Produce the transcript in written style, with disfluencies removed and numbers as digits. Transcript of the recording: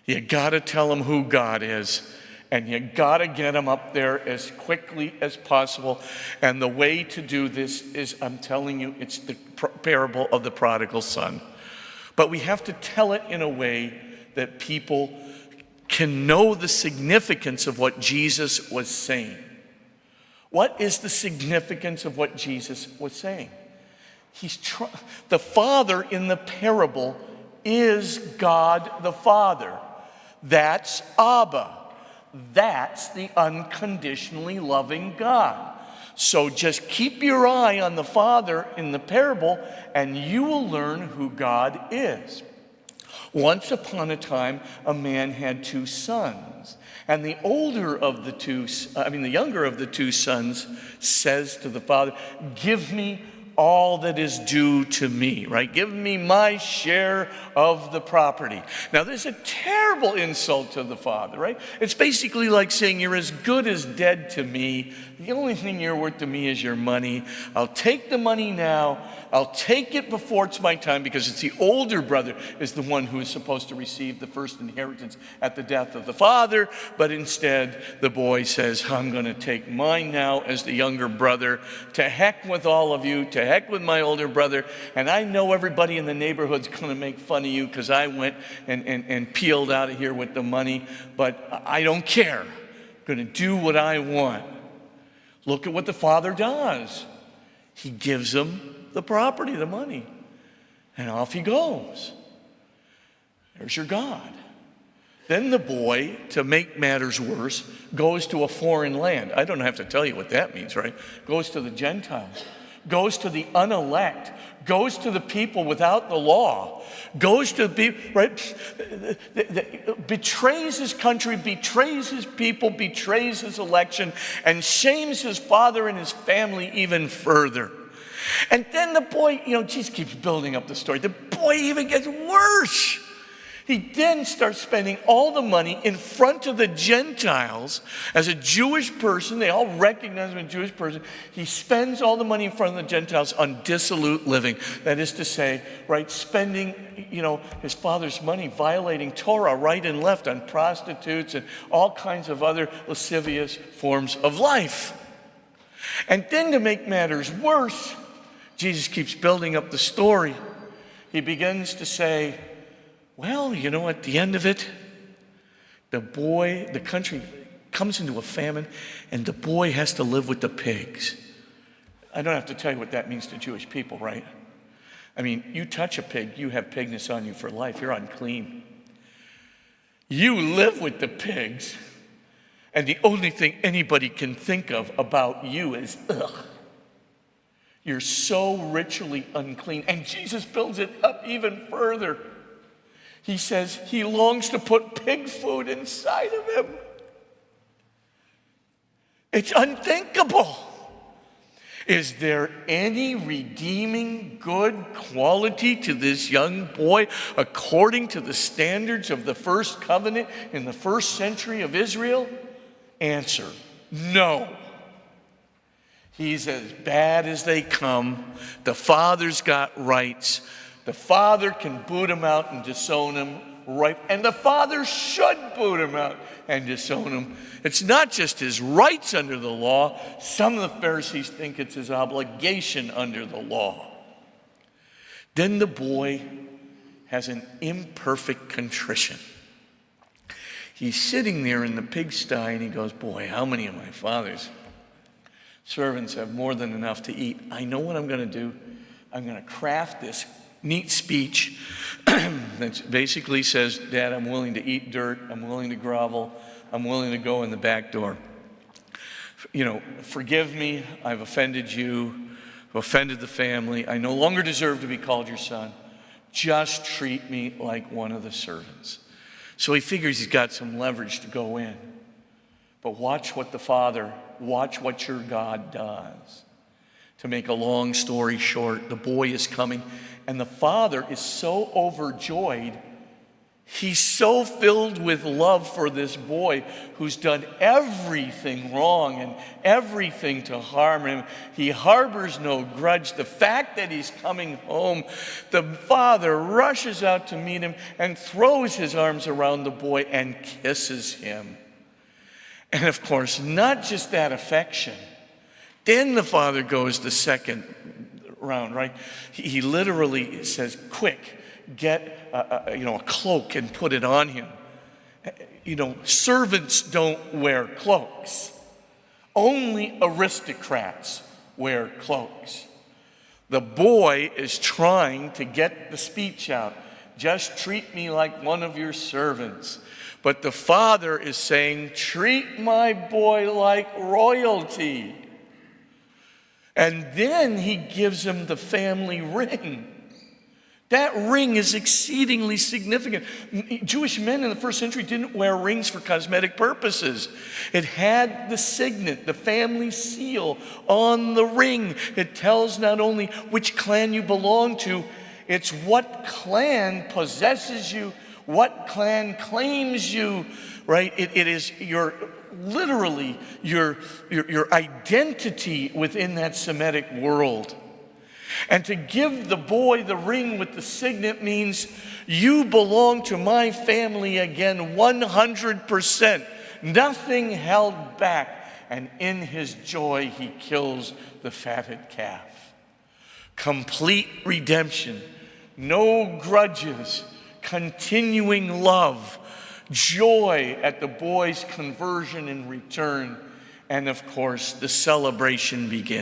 You got to tell them who God is. And you got to get them up there as quickly as possible. And the way to do this is, I'm telling you, it's the parable of the prodigal son. But we have to tell it in a way that people can know the significance of what Jesus was saying. What is the significance of what Jesus was saying? The Father in the parable is God the Father. That's Abba. That's the unconditionally loving God. So just keep your eye on the Father in the parable, and you will learn who God is. Once upon a time, a man had 2 sons. And the younger of the 2 sons says to the father, give me all that is due to me, right? Give me my share of the property. Now, there's a terrible insult to the father, right? It's basically like saying you're as good as dead to me. The only thing you're worth to me is your money. I'll take the money now. I'll take it before it's my time, because it's the older brother is the one who is supposed to receive the first inheritance at the death of the father. But instead, the boy says, I'm going to take mine now as the younger brother. To heck with all of you. To heck with my older brother. And I know everybody in the neighborhood's going to make fun of you because I went and peeled out of here with the money. But I don't care. I'm going to do what I want. Look at what the father does. He gives him the property, the money, and off he goes. There's your God. Then the boy, to make matters worse, goes to a foreign land. I don't have to tell you what that means, right? Goes to the Gentiles, goes to the unelect, goes to the people without the law, goes to the people, right? Betrays his country, betrays his people, betrays his election, and shames his father and his family even further. And then the boy, Jesus keeps building up the story. The boy even gets worse. He then starts spending all the money in front of the Gentiles. As a Jewish person, they all recognize him as a Jewish person. He spends all the money in front of the Gentiles on dissolute living. That is to say, right, spending, his father's money, violating Torah right and left on prostitutes and all kinds of other lascivious forms of life. And then to make matters worse, Jesus keeps building up the story. He begins to say, well, at the end of it, the country comes into a famine, and the boy has to live with the pigs. I don't have to tell you what that means to Jewish people, right? I mean, you touch a pig, you have pigness on you for life. You're unclean. You live with the pigs, and the only thing anybody can think of about you is, ugh. You're so ritually unclean. And Jesus builds it up even further. He says he longs to put pig food inside of him. It's unthinkable. Is there any redeeming good quality to this young boy according to the standards of the first covenant in the first century of Israel? Answer, no. He's as bad as they come. The father's got rights. The father can boot him out and disown him, right? And the father should boot him out and disown him. It's not just his rights under the law. Some of the Pharisees think it's his obligation under the law. Then the boy has an imperfect contrition. He's sitting there in the pigsty and he goes, boy, how many of my father's servants have more than enough to eat? I know what I'm going to do. I'm going to craft this neat speech that basically says, Dad, I'm willing to eat dirt. I'm willing to grovel. I'm willing to go in the back door. Forgive me. I've offended you. I've offended the family. I no longer deserve to be called your son. Just treat me like one of the servants. So he figures he's got some leverage to go in. But watch what your God does. To make a long story short, the boy is coming, and the father is so overjoyed, He's so filled with love for this boy who's done everything wrong and everything to harm him. He harbors no grudge. The fact that he's coming home, the father rushes out to meet him and throws his arms around the boy and kisses him. And of course, not just that affection. Then the father goes the second round, right? He literally says, quick, get a cloak and put it on him. Servants don't wear cloaks. Only aristocrats wear cloaks. The boy is trying to get the speech out. Just treat me like one of your servants. But the father is saying, treat my boy like royalty. And then he gives him the family ring. That ring is exceedingly significant. Jewish men in the first century didn't wear rings for cosmetic purposes. It had the signet, the family seal on the ring. It tells not only which clan you belong to, it's what clan possesses you, what clan claims you, right? It is literally your identity within that Semitic world. And to give the boy the ring with the signet means you belong to my family again 100%. Nothing held back. And in his joy, he kills the fatted calf. Complete redemption. No grudges. Continuing love. Joy at the boy's conversion and return. And of course, the celebration begins.